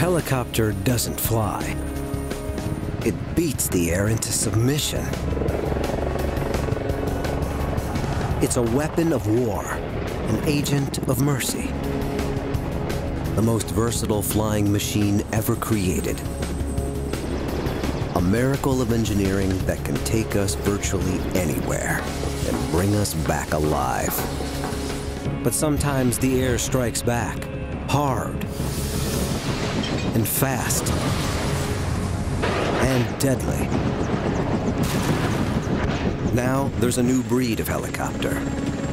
helicopter doesn't fly. It beats the air into submission. It's a weapon of war, an agent of mercy. The most versatile flying machine ever created. A miracle of engineering that can take us virtually anywhere and bring us back alive. But sometimes the air strikes back, hard and fast and deadly. Now there's a new breed of helicopter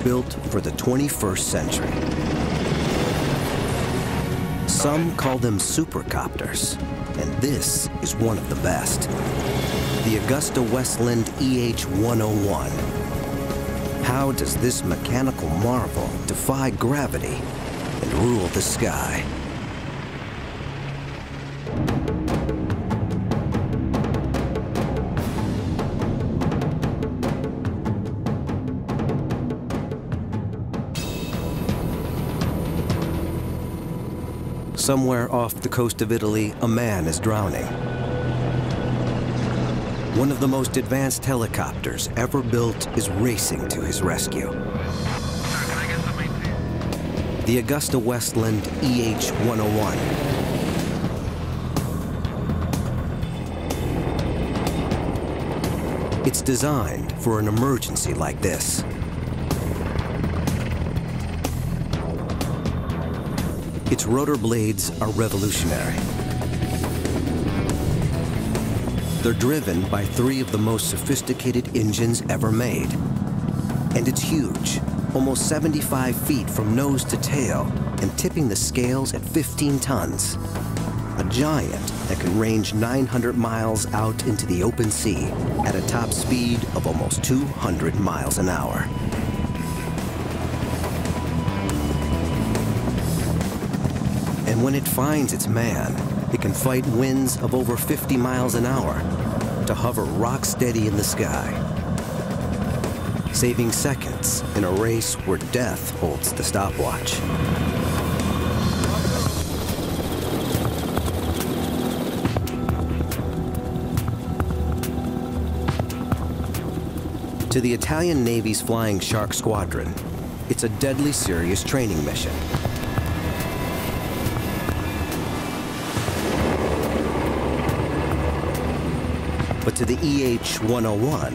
built for the 21st century. Some call them supercopters, and this is one of the best. The Augusta-Westland EH-101. How does this mechanical marvel defy gravity and rule the sky? Somewhere off the coast of Italy, a man is drowning. One of the most advanced helicopters ever built is racing to his rescue. The Augusta-Westland EH-101. It's designed for an emergency like this. Its rotor blades are revolutionary. They're driven by 3 of the most sophisticated engines ever made. And it's huge, almost 75 feet from nose to tail, and tipping the scales at 15 tons. A giant that can range 900 miles out into the open sea at a top speed of almost 200 miles an hour. And when it finds its man, it can fight winds of over 50 miles an hour to hover rock steady in the sky, saving seconds in a race where death holds the stopwatch. To the Italian Navy's Flying Shark Squadron, it's a deadly serious training mission. But to the EH-101,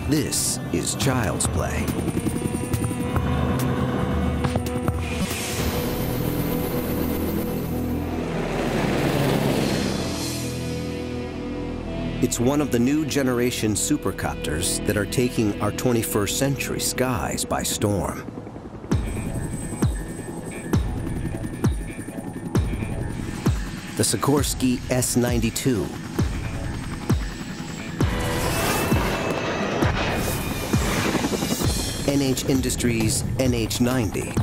this is child's play. It's one of the new generation supercopters that are taking our 21st century skies by storm. The Sikorsky S-92. NH Industries NH-90,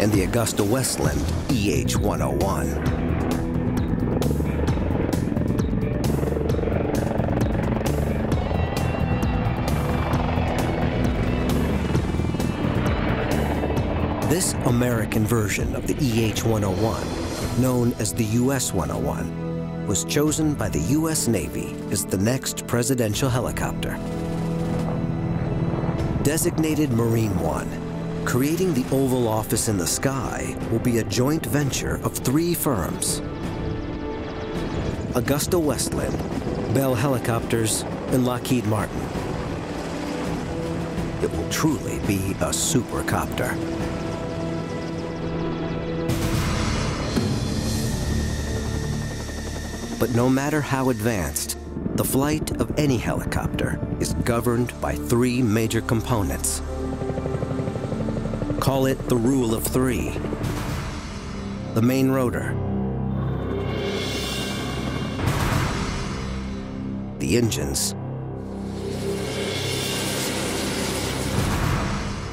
and the Augusta-Westland EH-101. This American version of the EH-101, known as the US-101, was chosen by the US Navy as the next presidential helicopter. Designated Marine One, creating the Oval Office in the sky will be a joint venture of 3 firms: Augusta-Westland, Bell Helicopters, and Lockheed Martin. It will truly be a supercopter. But no matter how advanced, the flight of any helicopter is governed by 3 major components. Call it the rule of 3. The main rotor, the engines,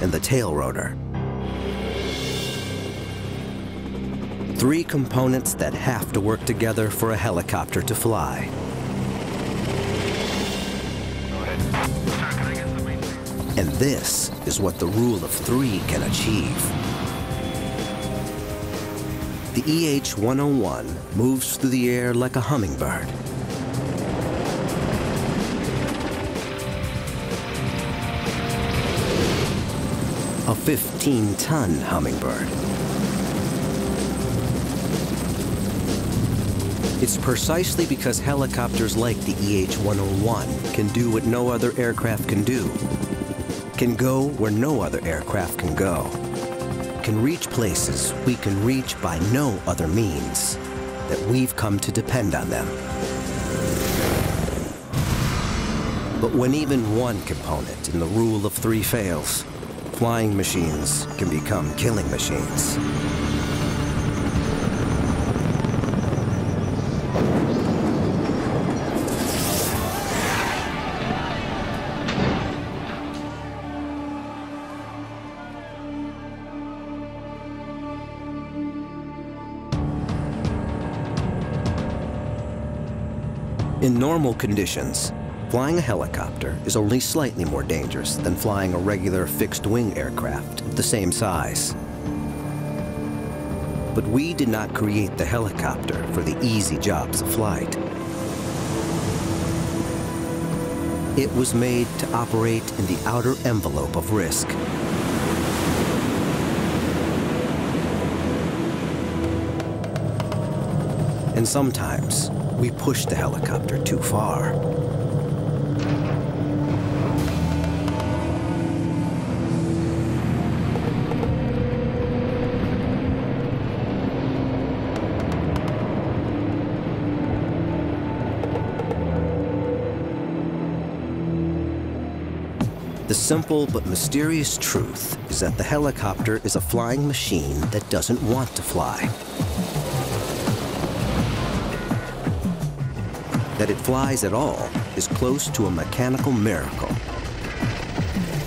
and the tail rotor. 3 components that have to work together for a helicopter to fly. And this is what the rule of 3 can achieve. The EH-101 moves through the air like a hummingbird. A 15-ton hummingbird. It's precisely because helicopters like the EH-101 can do what no other aircraft can do, can go where no other aircraft can go, can reach places we can reach by no other means, that we've come to depend on them. But when even one component in the rule of three fails, flying machines can become killing machines. In normal conditions, flying a helicopter is only slightly more dangerous than flying a regular fixed-wing aircraft of the same size. But we did not create the helicopter for the easy jobs of flight. It was made to operate in the outer envelope of risk. And sometimes, we push the helicopter too far. The simple but mysterious truth is that the helicopter is a flying machine that doesn't want to fly. That it flies at all is close to a mechanical miracle.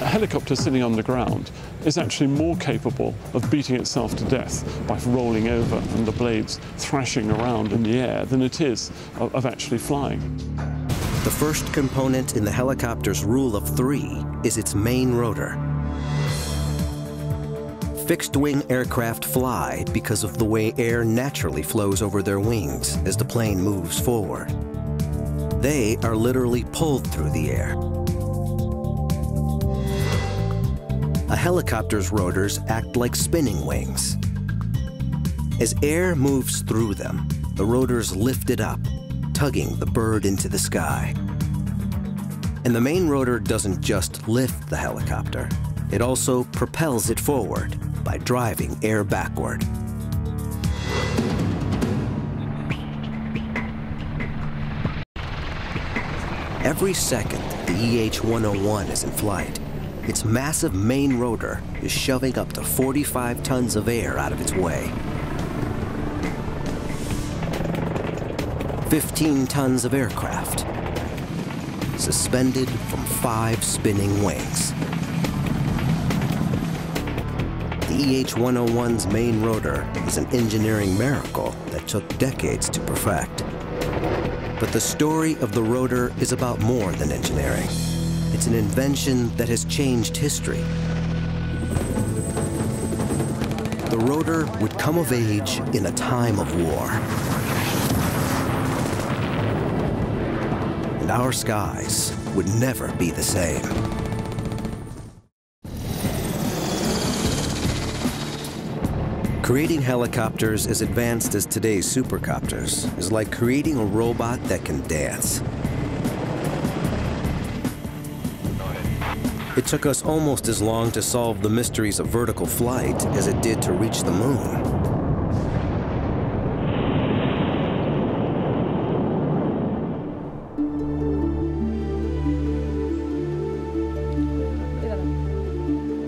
A helicopter sitting on the ground is actually more capable of beating itself to death by rolling over and the blades thrashing around in the air than it is of actually flying. The first component in the helicopter's rule of three is its main rotor. Fixed-wing aircraft fly because of the way air naturally flows over their wings as the plane moves forward. They are literally pulled through the air. A helicopter's rotors act like spinning wings. As air moves through them, the rotors lift it up, tugging the bird into the sky. And the main rotor doesn't just lift the helicopter, it also propels it forward by driving air backward. Every second the EH-101 is in flight, its massive main rotor is shoving up to 45 tons of air out of its way. 15 tons of aircraft, suspended from 5 spinning wings. The EH-101's main rotor is an engineering miracle that took decades to perfect. But the story of the rotor is about more than engineering. It's an invention that has changed history. The rotor would come of age in a time of war. And our skies would never be the same. Creating helicopters as advanced as today's supercopters is like creating a robot that can dance. It took us almost as long to solve the mysteries of vertical flight as it did to reach the moon.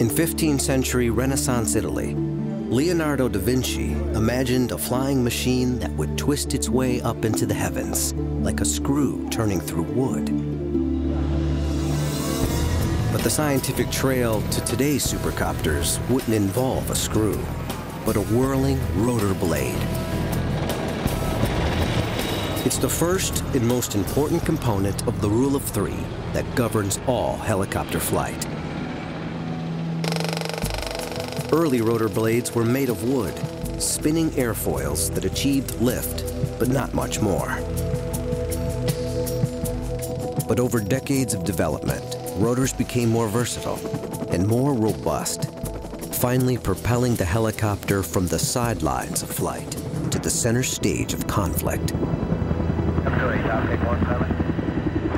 In 15th century Renaissance Italy, Leonardo da Vinci imagined a flying machine that would twist its way up into the heavens, like a screw turning through wood. But the scientific trail to today's supercopters wouldn't involve a screw, but a whirling rotor blade. It's the first and most important component of the rule of three that governs all helicopter flight. Early rotor blades were made of wood, spinning airfoils that achieved lift, but not much more. But over decades of development, rotors became more versatile and more robust, finally propelling the helicopter from the sidelines of flight to the center stage of conflict.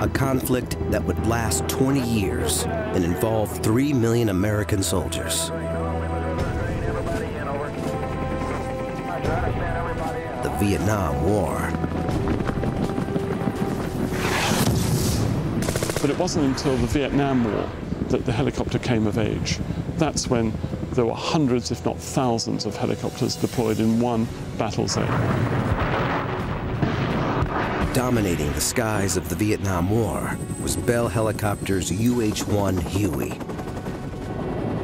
A conflict that would last 20 years and involve 3 million American soldiers. The Vietnam War. But it wasn't until the Vietnam War that the helicopter came of age. That's when there were hundreds, if not thousands, of helicopters deployed in one battle zone. Dominating the skies of the Vietnam War was Bell Helicopter's UH-1 Huey.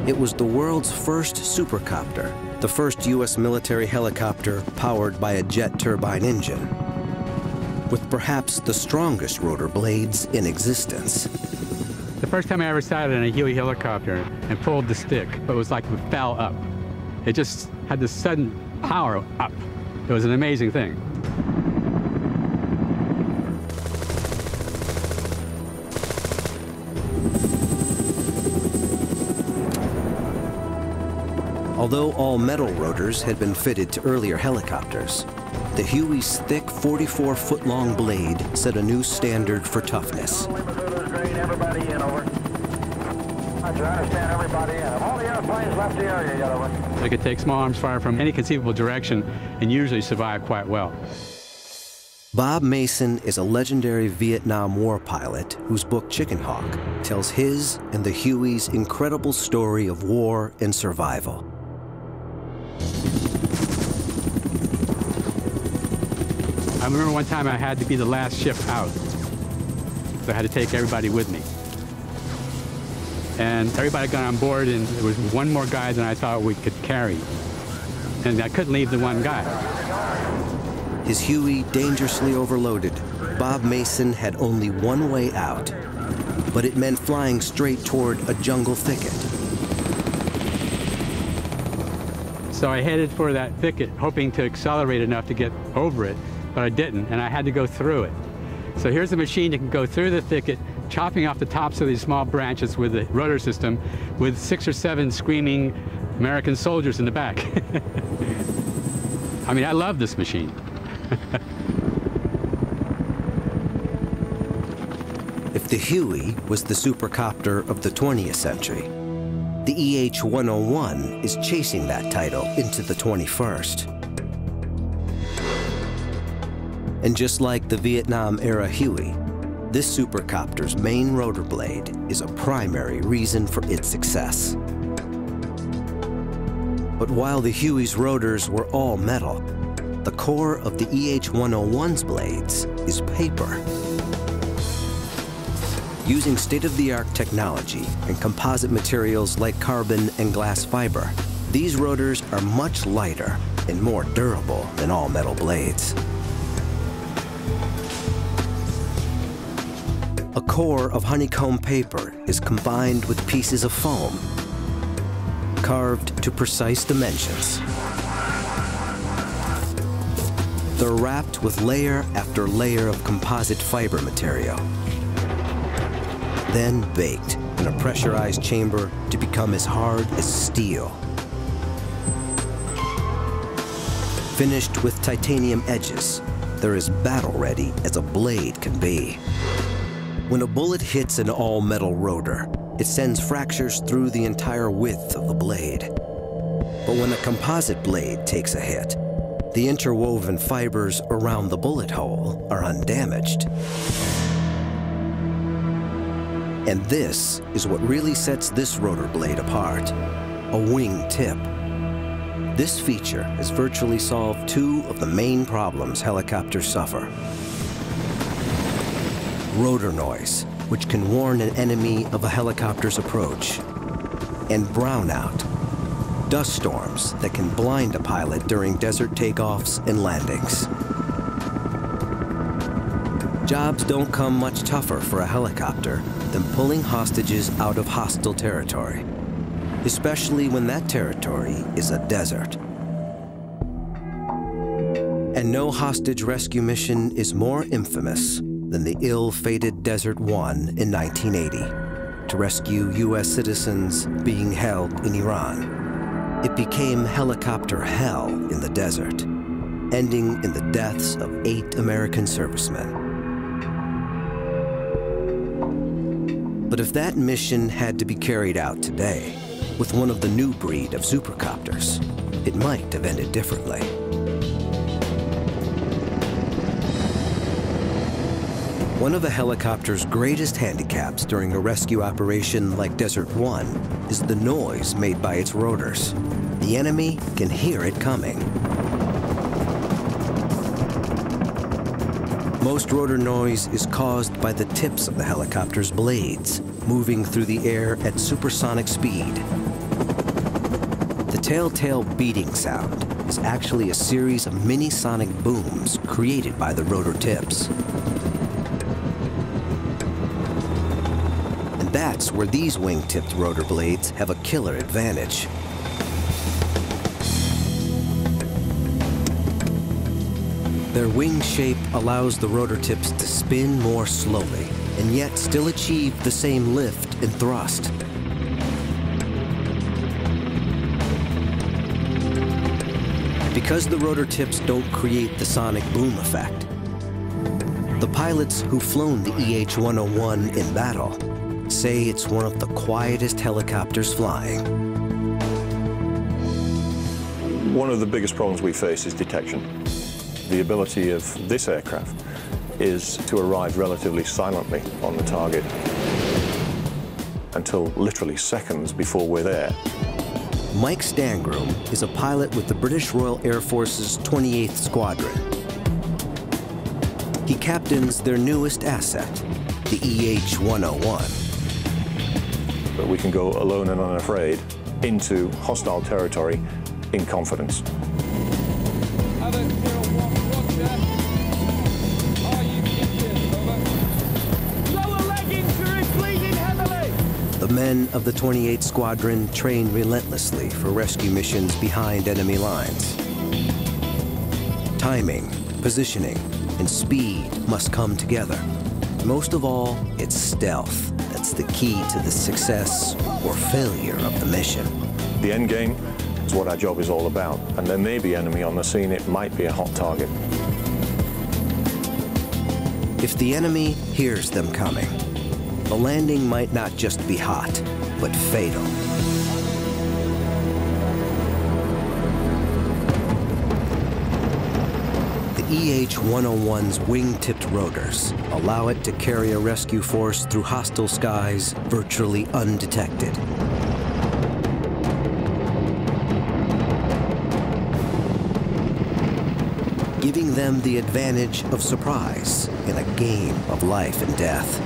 It was the world's first supercopter, the first U.S. military helicopter powered by a jet turbine engine, with perhaps the strongest rotor blades in existence. The first time I ever sat in a Huey helicopter and pulled the stick, it was like it fell up. It just had this sudden power up. It was an amazing thing. Although all metal rotors had been fitted to earlier helicopters, the Huey's thick 44-foot-long blade set a new standard for toughness. They could take small arms fire from any conceivable direction and usually survive quite well. Bob Mason is a legendary Vietnam War pilot whose book Chicken Hawk tells his and the Huey's incredible story of war and survival. I remember one time I had to be the last ship out, so I had to take everybody with me. And everybody got on board, and there was one more guy than I thought we could carry. And I couldn't leave the one guy. His Huey dangerously overloaded, Bob Mason had only one way out, but it meant flying straight toward a jungle thicket. So I headed for that thicket, hoping to accelerate enough to get over it, but I didn't, and I had to go through it. So here's a machine that can go through the thicket, chopping off the tops of these small branches with the rotor system, with 6 or 7 screaming American soldiers in the back. I mean, I love this machine. If the Huey was the supercopter of the 20th century, the EH-101 is chasing that title into the 21st. And just like the Vietnam-era Huey, this supercopter's main rotor blade is a primary reason for its success. But while the Huey's rotors were all metal, the core of the EH-101's blades is paper. Using state-of-the-art technology and composite materials like carbon and glass fiber, these rotors are much lighter and more durable than all metal blades. A core of honeycomb paper is combined with pieces of foam, carved to precise dimensions. They're wrapped with layer after layer of composite fiber material, then baked in a pressurized chamber to become as hard as steel. Finished with titanium edges, they're as battle-ready as a blade can be. When a bullet hits an all-metal rotor, it sends fractures through the entire width of the blade. But when a composite blade takes a hit, the interwoven fibers around the bullet hole are undamaged. And this is what really sets this rotor blade apart, a wing tip. This feature has virtually solved 2 of the main problems helicopters suffer. Rotor noise, which can warn an enemy of a helicopter's approach, and brownout, dust storms that can blind a pilot during desert takeoffs and landings. Jobs don't come much tougher for a helicopter than pulling hostages out of hostile territory, especially when that territory is a desert. And no hostage rescue mission is more infamous than the ill-fated Desert One in 1980 to rescue U.S. citizens being held in Iran. It became helicopter hell in the desert, ending in the deaths of 8 American servicemen. But if that mission had to be carried out today, with one of the new breed of supercopters, it might have ended differently. One of a helicopter's greatest handicaps during a rescue operation like Desert One is the noise made by its rotors. The enemy can hear it coming. Most rotor noise is caused by the tips of the helicopter's blades, moving through the air at supersonic speed. The telltale beating sound is actually a series of mini-sonic booms created by the rotor tips. And that's where these wing-tipped rotor blades have a killer advantage. Their wing shape allows the rotor tips to spin more slowly and yet still achieve the same lift and thrust. Because the rotor tips don't create the sonic boom effect, the pilots who've flown the EH-101 in battle say it's one of the quietest helicopters flying. One of the biggest problems we face is detection. The ability of this aircraft is to arrive relatively silently on the target until literally seconds before we're there. Mike Stangroom is a pilot with the British Royal Air Force's 28th Squadron. He captains their newest asset, the EH-101. But we can go alone and unafraid into hostile territory in confidence. The men of the 28th Squadron train relentlessly for rescue missions behind enemy lines. Timing, positioning, and speed must come together. Most of all, it's stealth that's the key to the success or failure of the mission. The end game is what our job is all about, and there may be enemy on the scene. It might be a hot target. If the enemy hears them coming, the landing might not just be hot, but fatal. The EH-101's wing-tipped rotors allow it to carry a rescue force through hostile skies virtually undetected. Giving them the advantage of surprise in a game of life and death.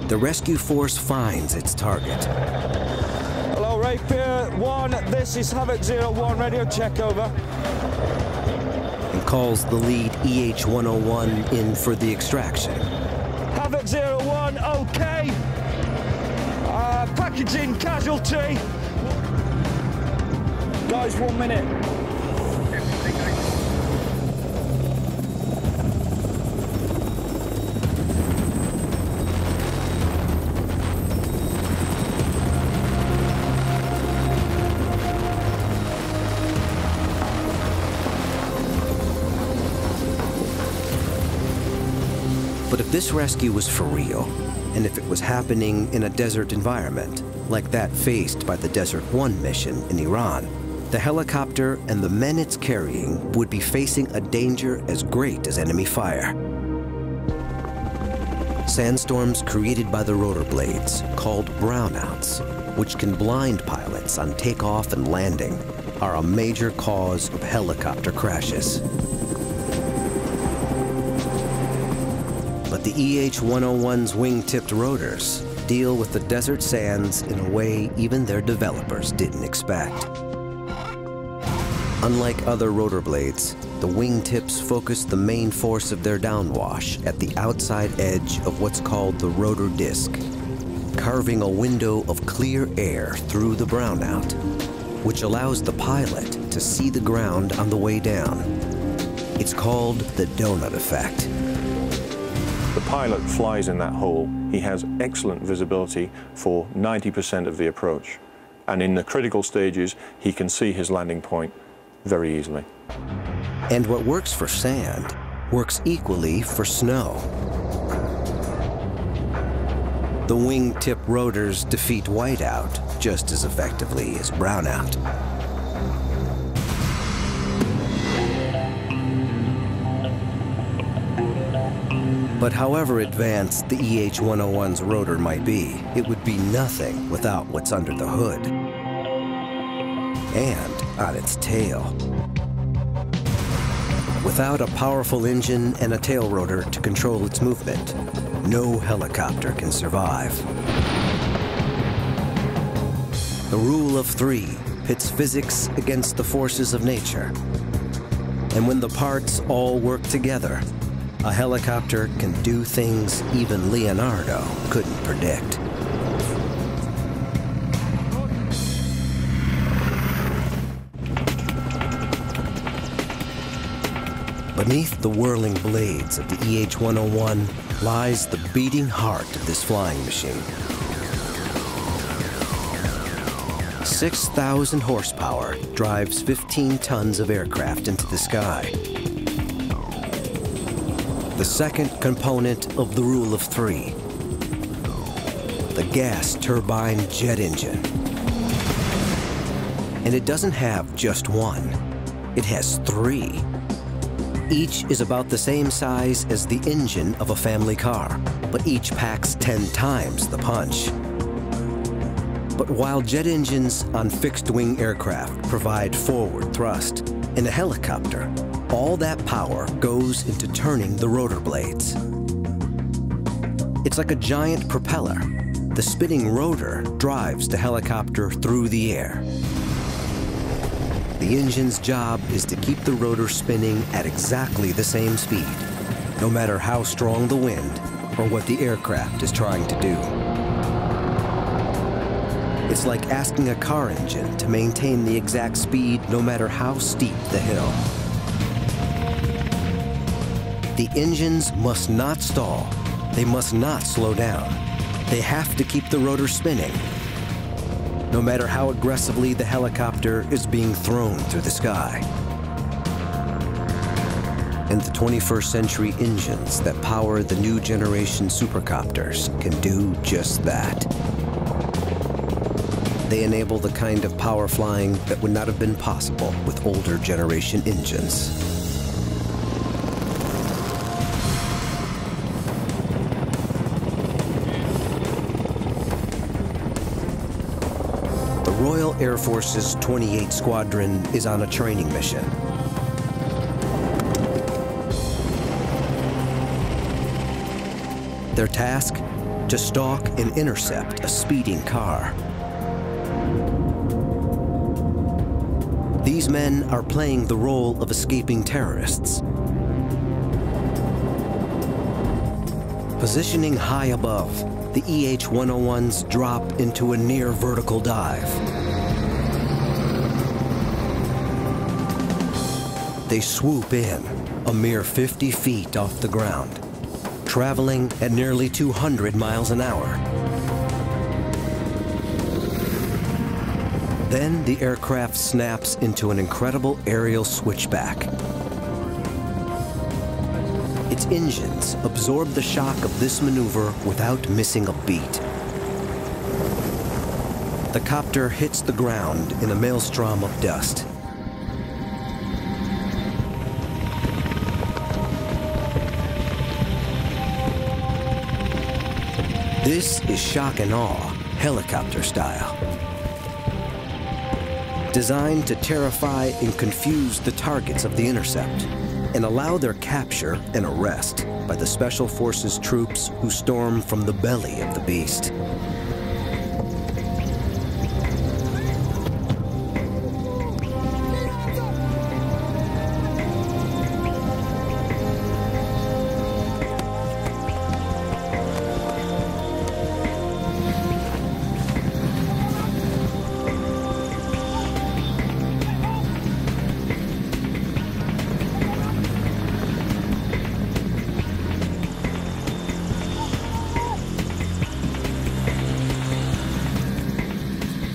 The rescue force finds its target. Hello, Rapier 1, this is Havoc 01, radio check, over. And calls the lead EH-101 in for the extraction. Havoc 01, okay. Packaging casualty. Guys, 1 minute. But if this rescue was for real, and if it was happening in a desert environment, like that faced by the Desert One mission in Iran, the helicopter and the men it's carrying would be facing a danger as great as enemy fire. Sandstorms created by the rotor blades, called brownouts, which can blind pilots on takeoff and landing, are a major cause of helicopter crashes. But the EH-101's wing-tipped rotors deal with the desert sands in a way even their developers didn't expect. Unlike other rotor blades, the wingtips focus the main force of their downwash at the outside edge of what's called the rotor disc, carving a window of clear air through the brownout, which allows the pilot to see the ground on the way down. It's called the donut effect. The pilot flies in that hole. He has excellent visibility for 90% of the approach. And in the critical stages, he can see his landing point very easily. And what works for sand works equally for snow. The wingtip rotors defeat whiteout just as effectively as brownout. But however advanced the EH-101's rotor might be, it would be nothing without what's under the hood and on its tail. Without a powerful engine and a tail rotor to control its movement, no helicopter can survive. The rule of three pits physics against the forces of nature. And when the parts all work together, a helicopter can do things even Leonardo couldn't predict. Beneath the whirling blades of the EH-101 lies the beating heart of this flying machine. 6,000 horsepower drives 15 tons of aircraft into the sky. The second component of the rule of three, the gas turbine jet engine. And it doesn't have just one, it has three. Each is about the same size as the engine of a family car, but each packs 10 times the punch. But while jet engines on fixed-wing aircraft provide forward thrust, in a helicopter, all that power goes into turning the rotor blades. It's like a giant propeller. The spinning rotor drives the helicopter through the air. The engine's job is to keep the rotor spinning at exactly the same speed, no matter how strong the wind or what the aircraft is trying to do. It's like asking a car engine to maintain the exact speed no matter how steep the hill. The engines must not stall. They must not slow down. They have to keep the rotor spinning, no matter how aggressively the helicopter is being thrown through the sky. And the 21st century engines that power the new generation supercopters can do just that. They enable the kind of power flying that would not have been possible with older generation engines. Royal Air Force's 28th Squadron is on a training mission. Their task? To stalk and intercept a speeding car. These men are playing the role of escaping terrorists. Positioning high above, the EH-101s drop into a near vertical dive. They swoop in, a mere 50 feet off the ground, traveling at nearly 200 miles an hour. Then the aircraft snaps into an incredible aerial switchback. Its engines absorb the shock of this maneuver without missing a beat. The copter hits the ground in a maelstrom of dust. This is shock and awe, helicopter style. Designed to terrify and confuse the targets of the intercept. and allow their capture and arrest by the Special Forces troops who storm from the belly of the beast.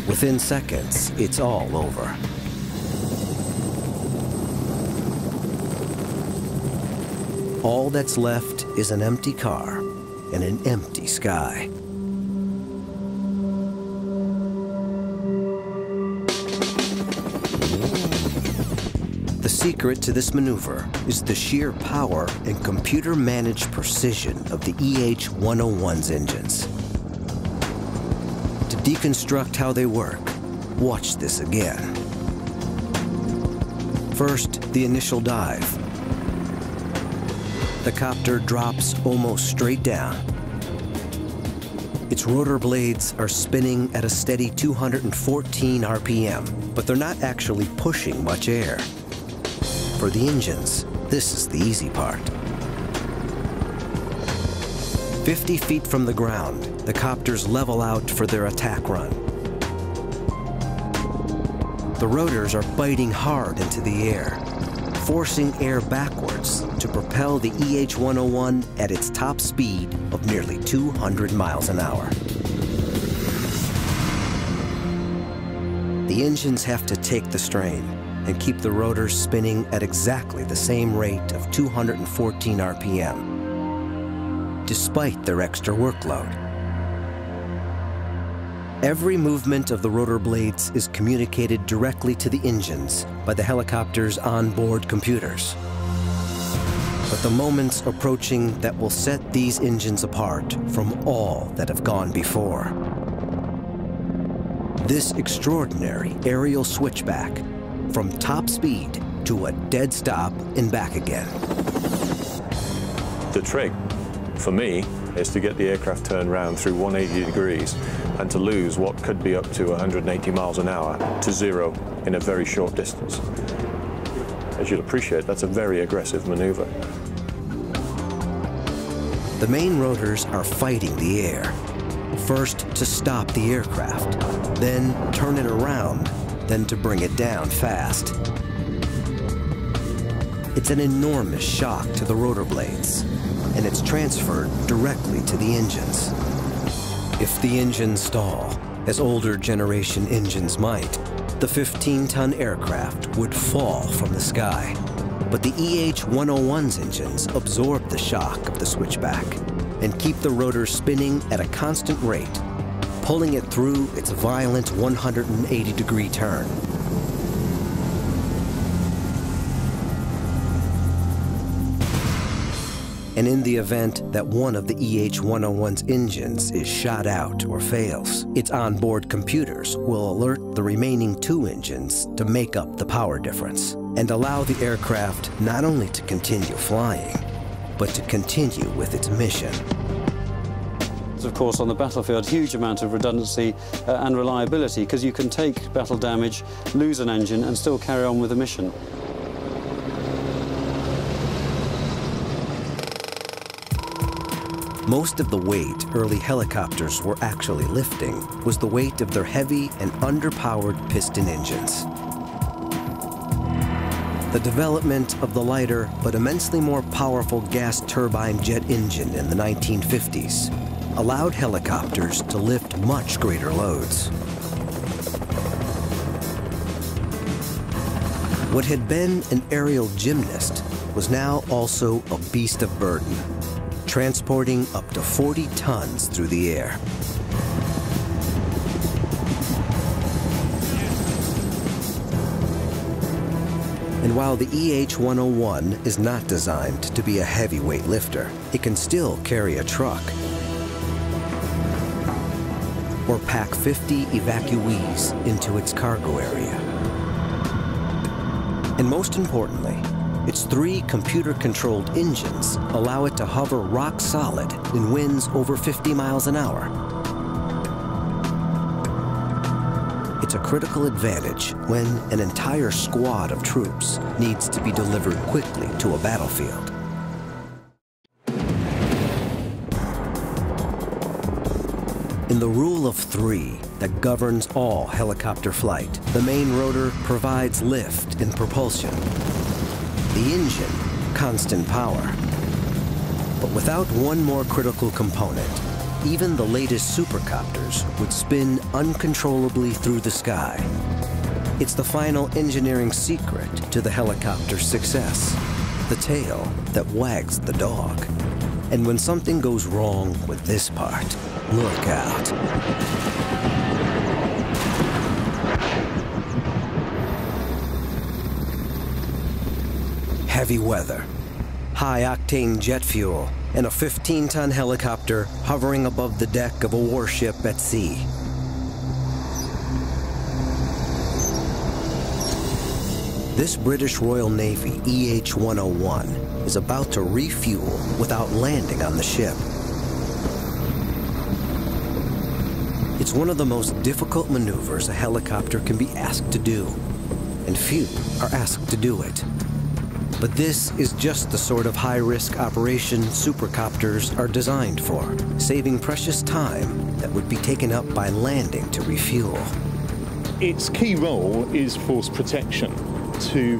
Within seconds, it's all over. All that's left is an empty car and an empty sky. The secret to this maneuver is the sheer power and computer-managed precision of the EH-101's engines. To deconstruct how they work, watch this again. First, the initial dive. The copter drops almost straight down. Its rotor blades are spinning at a steady 214 RPM, but they're not actually pushing much air. For the engines, this is the easy part. 50 feet from the ground, the copters level out for their attack run. The rotors are biting hard into the air, forcing air backwards to propel the EH-101 at its top speed of nearly 200 miles an hour. The engines have to take the strain and keep the rotors spinning at exactly the same rate of 214 RPM, despite their extra workload. Every movement of the rotor blades is communicated directly to the engines by the helicopter's onboard computers. But the moment's approaching that will set these engines apart from all that have gone before. This extraordinary aerial switchback from top speed to a dead stop and back again. The trick, for me, is to get the aircraft turned around through 180 degrees and to lose what could be up to 180 miles an hour to zero in a very short distance. As you'll appreciate, that's a very aggressive maneuver. The main rotors are fighting the air. First to stop the aircraft, then turn it around, then to bring it down fast. It's an enormous shock to the rotor blades, and it's transferred directly to the engines. If the engines stall, as older generation engines might, the 15-ton aircraft would fall from the sky. But the EH-101's engines absorb the shock of the switchback and keep the rotors spinning at a constant rate, pulling it through its violent 180-degree turn. And in the event that one of the EH-101's engines is shot out or fails, its onboard computers will alert the remaining two engines to make up the power difference and allow the aircraft not only to continue flying, but to continue with its mission. Of course, on the battlefield, huge amount of redundancy and reliability, because you can take battle damage, lose an engine, and still carry on with the mission. Most of the weight early helicopters were actually lifting was the weight of their heavy and underpowered piston engines. The development of the lighter but immensely more powerful gas turbine jet engine in the 1950s allowed helicopters to lift much greater loads. What had been an aerial gymnast was now also a beast of burden, transporting up to 40 tons through the air. And while the EH-101 is not designed to be a heavyweight lifter, it can still carry a truck or pack 50 evacuees into its cargo area. And most importantly, Its 3 computer-controlled engines allow it to hover rock solid in winds over 50 miles an hour. It's a critical advantage when an entire squad of troops needs to be delivered quickly to a battlefield. In the rule of 3 that governs all helicopter flight, the main rotor provides lift and propulsion. The engine, constant power. But without one more critical component, even the latest supercopters would spin uncontrollably through the sky. It's the final engineering secret to the helicopter's success, the tail that wags the dog. And when something goes wrong with this part, look out. Heavy weather, high-octane jet fuel, and a 15-ton helicopter hovering above the deck of a warship at sea. This British Royal Navy EH-101 is about to refuel without landing on the ship. It's one of the most difficult maneuvers a helicopter can be asked to do, and few are asked to do it. But this is just the sort of high-risk operation supercopters are designed for, saving precious time that would be taken up by landing to refuel. Its key role is force protection, to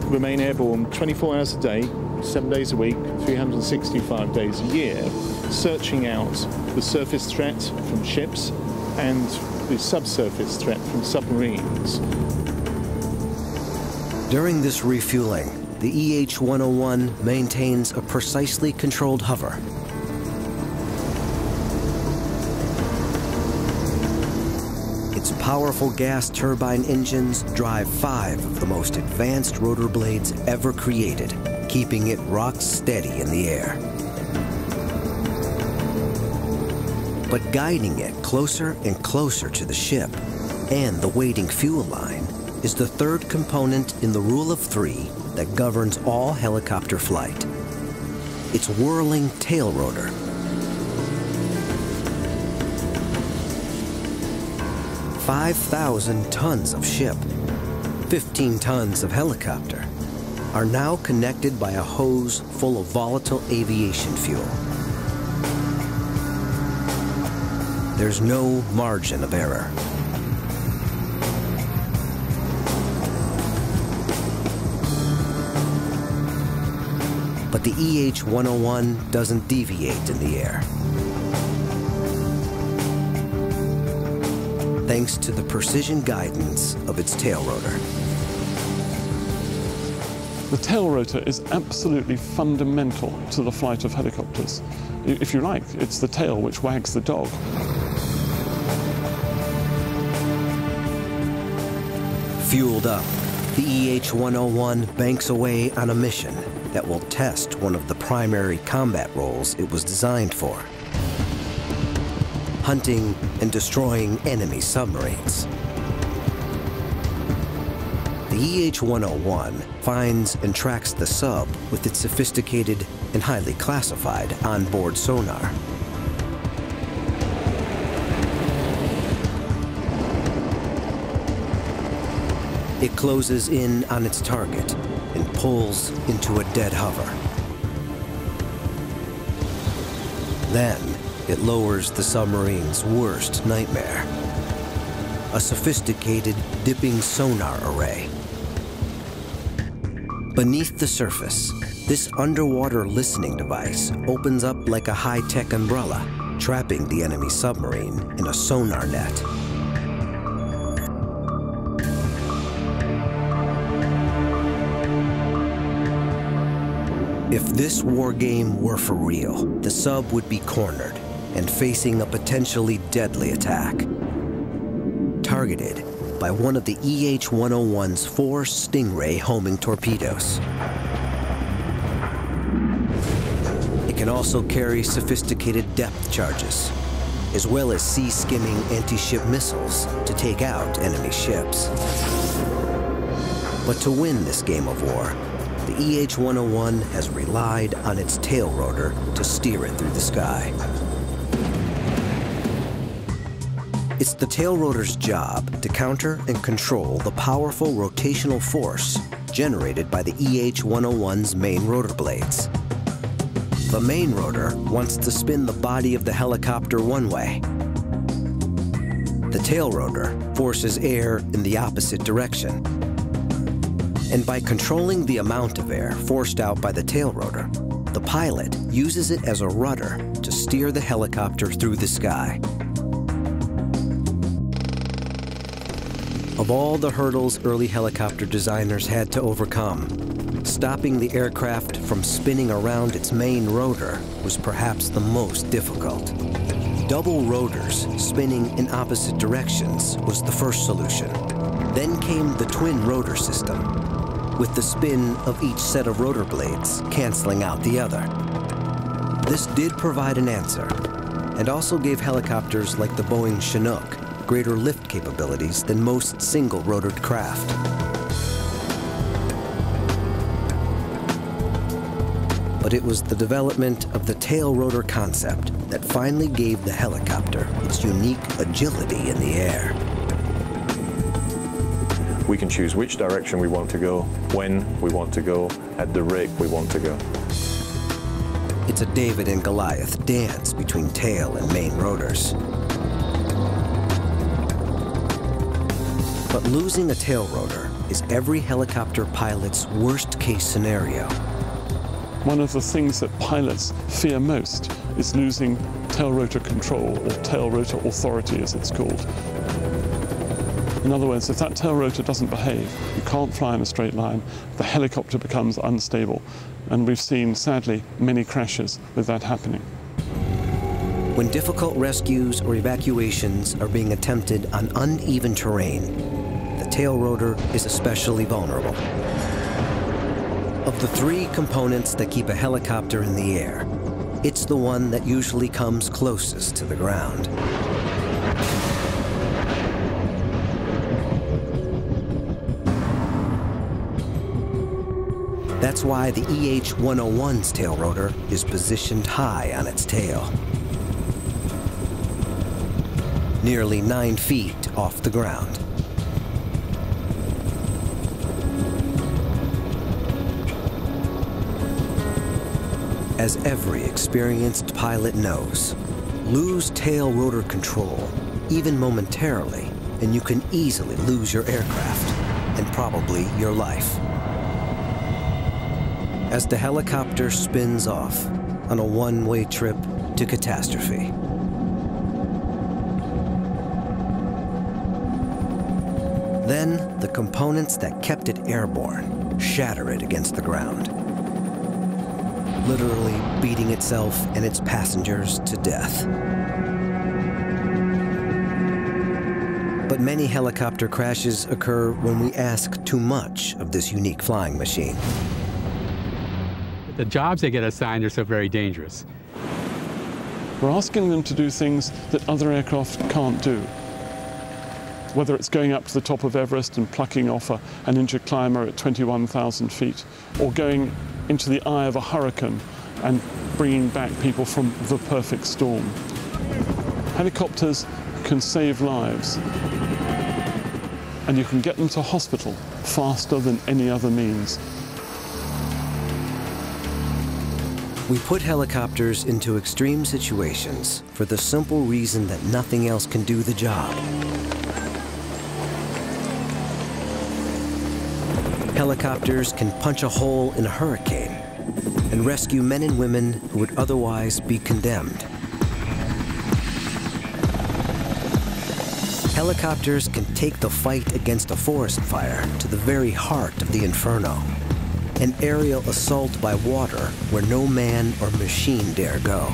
remain airborne 24 hours a day, 7 days a week, 365 days a year, searching out the surface threat from ships and the subsurface threat from submarines. During this refueling, the EH-101 maintains a precisely controlled hover. Its powerful gas turbine engines drive 5 of the most advanced rotor blades ever created, keeping it rock steady in the air. But guiding it closer and closer to the ship and the waiting fuel line is the third component in the rule of 3 that governs all helicopter flight. Its whirling tail rotor. "5,000 tons of ship, 15 tons of helicopter are now connected by a hose full of volatile aviation fuel. There's no margin of error. But the EH-101 doesn't deviate in the air. Thanks to the precision guidance of its tail rotor. The tail rotor is absolutely fundamental to the flight of helicopters. If you like, it's the tail which wags the dog. Fueled up, the EH-101 banks away on a mission that will test one of the primary combat roles it was designed for: hunting and destroying enemy submarines. The EH-101 finds and tracks the sub with its sophisticated and highly classified onboard sonar. It closes in on its target and pulls into a dead hover. Then, it lowers the submarine's worst nightmare: a sophisticated dipping sonar array. Beneath the surface, this underwater listening device opens up like a high-tech umbrella, trapping the enemy submarine in a sonar net. If this war game were for real, the sub would be cornered and facing a potentially deadly attack. Targeted by one of the EH-101's 4 Stingray homing torpedoes. It can also carry sophisticated depth charges, as well as sea-skimming anti-ship missiles to take out enemy ships. But to win this game of war, the the EH-101 has relied on its tail rotor to steer it through the sky. It's the tail rotor's job to counter and control the powerful rotational force generated by the EH-101's main rotor blades. The main rotor wants to spin the body of the helicopter one way. The tail rotor forces air in the opposite direction. And by controlling the amount of air forced out by the tail rotor, the pilot uses it as a rudder to steer the helicopter through the sky. Of all the hurdles early helicopter designers had to overcome, stopping the aircraft from spinning around its main rotor was perhaps the most difficult. Double rotors spinning in opposite directions was the first solution. Then came the twin rotor system, with the spin of each set of rotor blades canceling out the other. This did provide an answer, and also gave helicopters like the Boeing Chinook greater lift capabilities than most single-rotored craft. But it was the development of the tail rotor concept that finally gave the helicopter its unique agility in the air. We can choose which direction we want to go, when we want to go, at the rate we want to go. It's a David and Goliath dance between tail and main rotors. But losing a tail rotor is every helicopter pilot's worst-case scenario. One of the things that pilots fear most is losing tail rotor control, or tail rotor authority as it's called. In other words, if that tail rotor doesn't behave, you can't fly in a straight line, the helicopter becomes unstable. And we've seen, sadly, many crashes with that happening. When difficult rescues or evacuations are being attempted on uneven terrain, the tail rotor is especially vulnerable. Of the three components that keep a helicopter in the air, it's the one that usually comes closest to the ground. That's why the EH-101's tail rotor is positioned high on its tail, nearly 9 feet off the ground. As every experienced pilot knows, lose tail rotor control, even momentarily, and you can easily lose your aircraft, and probably your life. As the helicopter spins off on a one-way trip to catastrophe. Then, the components that kept it airborne shatter it against the ground, literally beating itself and its passengers to death. But many helicopter crashes occur when we ask too much of this unique flying machine. The jobs they get assigned are so very dangerous. We're asking them to do things that other aircraft can't do. Whether it's going up to the top of Everest and plucking off an injured climber at 21,000 feet, or going into the eye of a hurricane and bringing back people from the perfect storm. Helicopters can save lives, and you can get them to hospital faster than any other means. We put helicopters into extreme situations for the simple reason that nothing else can do the job. Helicopters can punch a hole in a hurricane and rescue men and women who would otherwise be condemned. Helicopters can take the fight against a forest fire to the very heart of the inferno, an aerial assault by water where no man or machine dare go.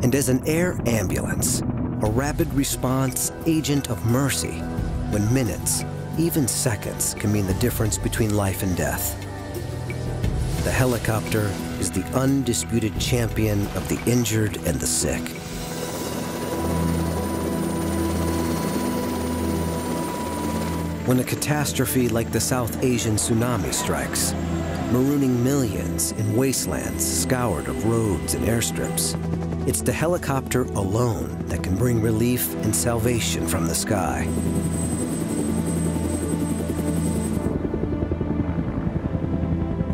And as an air ambulance, a rapid response agent of mercy, when minutes, even seconds, can mean the difference between life and death. The helicopter is the undisputed champion of the injured and the sick. When a catastrophe like the South Asian tsunami strikes, marooning millions in wastelands scoured of roads and airstrips, it's the helicopter alone that can bring relief and salvation from the sky.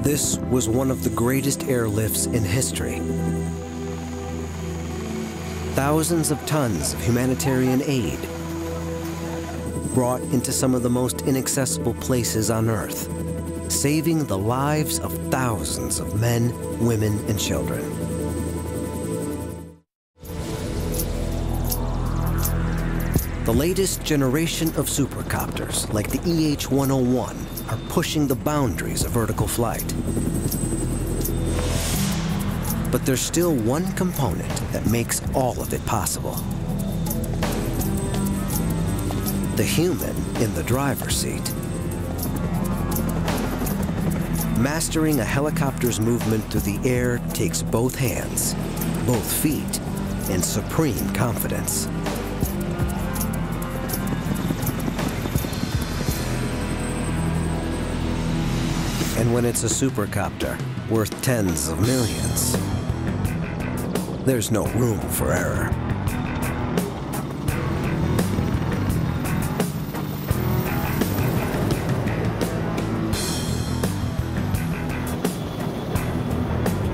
This was one of the greatest airlifts in history. Thousands of tons of humanitarian aid brought into some of the most inaccessible places on Earth, saving the lives of thousands of men, women, and children. The latest generation of supercopters, like the EH-101, are pushing the boundaries of vertical flight. But there's still one component that makes all of it possible. The human in the driver's seat. Mastering a helicopter's movement through the air takes both hands, both feet, and supreme confidence. And when it's a supercopter worth tens of millions, there's no room for error.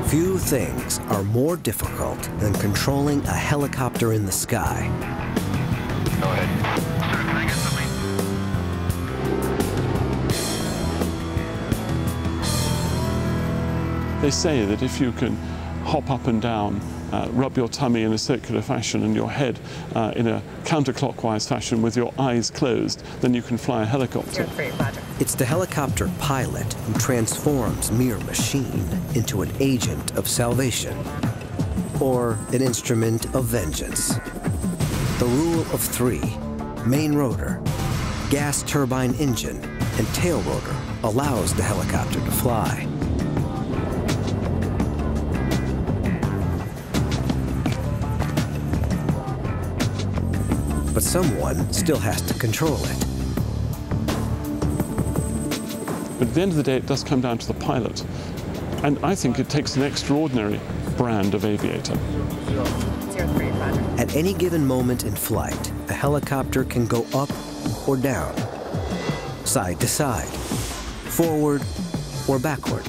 Few things are more difficult than controlling a helicopter in the sky. Go ahead. Sir, can I get something? They say that if you can hop up and down, rub your tummy in a circular fashion and your head in a counterclockwise fashion with your eyes closed, then you can fly a helicopter. It's the helicopter pilot who transforms mere machine into an agent of salvation, or an instrument of vengeance. The rule of three, main rotor, gas turbine engine, and tail rotor allows the helicopter to fly. But someone still has to control it. But at the end of the day, it does come down to the pilot. And I think it takes an extraordinary brand of aviator. At any given moment in flight, a helicopter can go up or down, side to side, forward or backward,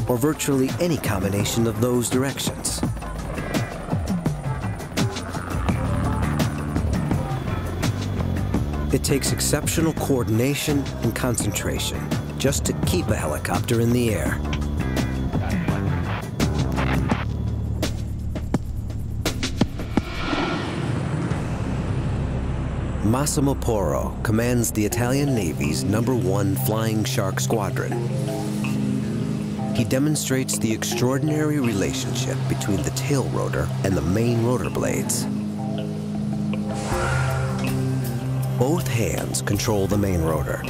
or virtually any combination of those directions. It takes exceptional coordination and concentration just to keep a helicopter in the air. Massimo Porro commands the Italian Navy's #1 Flying Shark Squadron. He demonstrates the extraordinary relationship between the tail rotor and the main rotor blades. Both hands control the main rotor.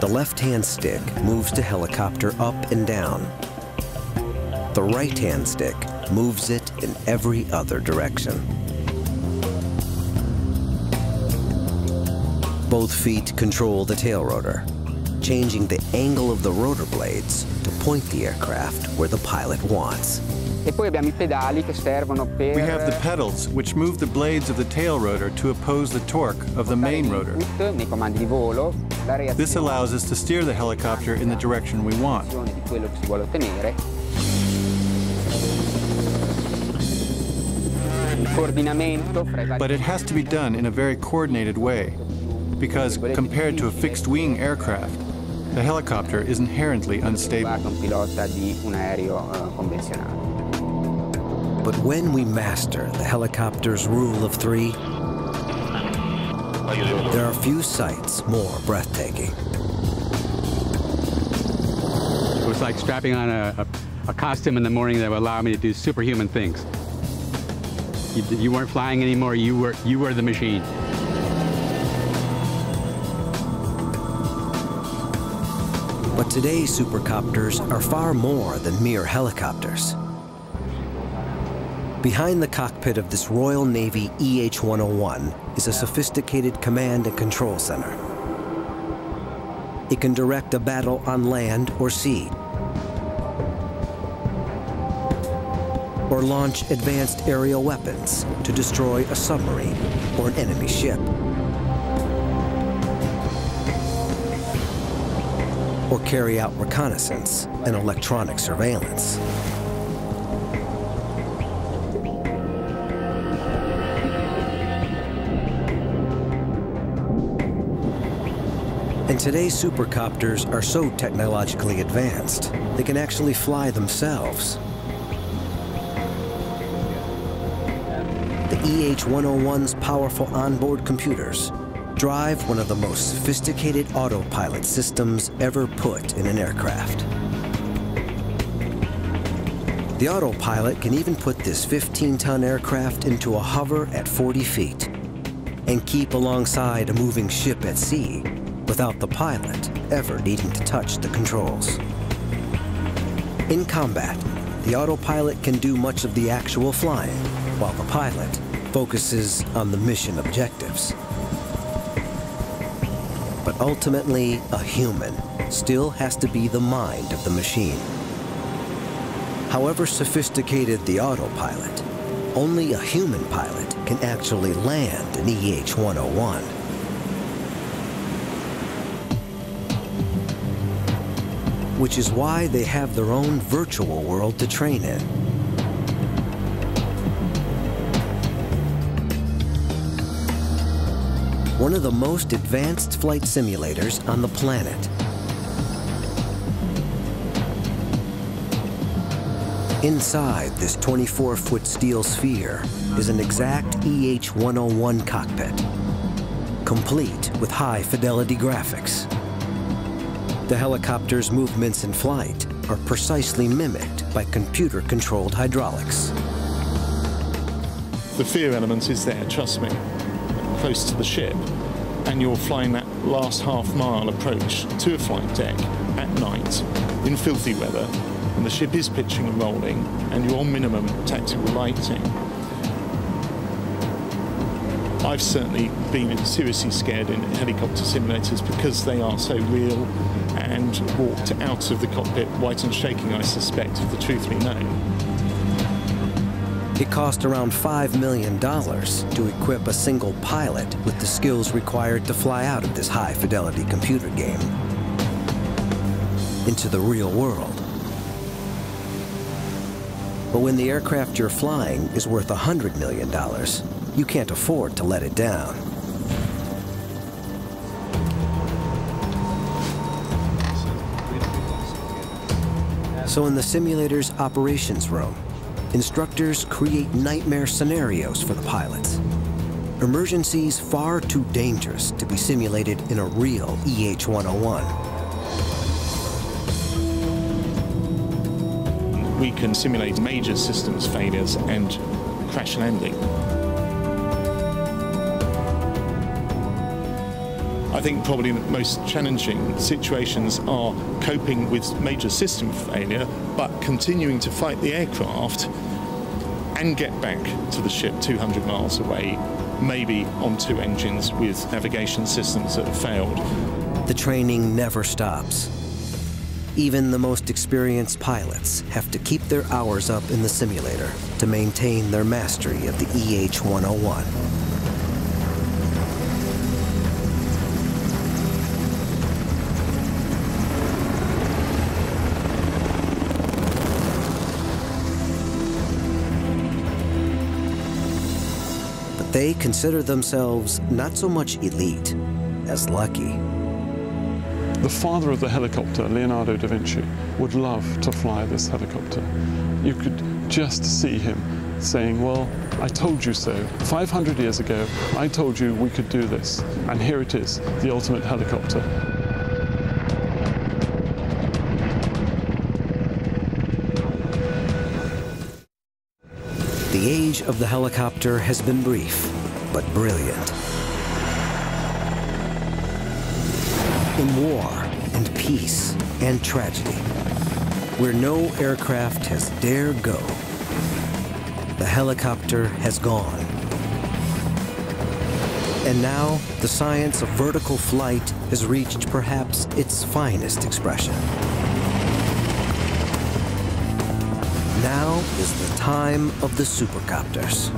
The left-hand stick moves the helicopter up and down. The right-hand stick moves it in every other direction. Both feet control the tail rotor, changing the angle of the rotor blades to point the aircraft where the pilot wants. We have the pedals, which move the blades of the tail rotor to oppose the torque of the main rotor. This allows us to steer the helicopter in the direction we want. But it has to be done in a very coordinated way, because compared to a fixed-wing aircraft, the helicopter is inherently unstable. But when we master the helicopter's rule of three, there are few sights more breathtaking. It was like strapping on a costume in the morning that would allow me to do superhuman things. You weren't flying anymore, you were the machine. But today's supercopters are far more than mere helicopters. Behind the cockpit of this Royal Navy EH-101 is a sophisticated command and control center. It can direct a battle on land or sea, or launch advanced aerial weapons to destroy a submarine or an enemy ship, or carry out reconnaissance and electronic surveillance. And today's supercopters are so technologically advanced, they can actually fly themselves. The EH-101's powerful onboard computers drive one of the most sophisticated autopilot systems ever put in an aircraft. The autopilot can even put this 15-ton aircraft into a hover at 40 feet and keep alongside a moving ship at sea without the pilot ever needing to touch the controls. In combat, the autopilot can do much of the actual flying, while the pilot focuses on the mission objectives. But ultimately, a human still has to be the mind of the machine. However sophisticated the autopilot, only a human pilot can actually land an EH-101. Which is why they have their own virtual world to train in. One of the most advanced flight simulators on the planet. Inside this 24-foot steel sphere is an exact EH-101 cockpit, complete with high-fidelity graphics. The helicopter's movements in flight are precisely mimicked by computer-controlled hydraulics. The fear element is there, trust me, close to the ship, and you're flying that last half-mile approach to a flight deck at night in filthy weather, and the ship is pitching and rolling, and you're on minimum tactical lighting. I've certainly been seriously scared in helicopter simulators because they are so real, and walked out of the cockpit white and shaking, I suspect, if the truth be known. It cost around $5 million to equip a single pilot with the skills required to fly out of this high-fidelity computer game into the real world. But when the aircraft you're flying is worth $100 million, you can't afford to let it down. So in the simulator's operations room, instructors create nightmare scenarios for the pilots. Emergencies far too dangerous to be simulated in a real EH-101. We can simulate major systems failures and crash landing. I think probably the most challenging situations are coping with major system failure, but continuing to fight the aircraft and get back to the ship 200 miles away, maybe on two engines with navigation systems that have failed. The training never stops. Even the most experienced pilots have to keep their hours up in the simulator to maintain their mastery of the EH-101. They consider themselves not so much elite as lucky. The father of the helicopter, Leonardo da Vinci, would love to fly this helicopter. You could just see him saying, well, I told you so. 500 years ago, I told you we could do this. And here it is, the ultimate helicopter. The age of the helicopter has been brief, but brilliant. In war and peace and tragedy, where no aircraft has dared go, the helicopter has gone. And now, the science of vertical flight has reached perhaps its finest expression. Now is the time of the supercopters.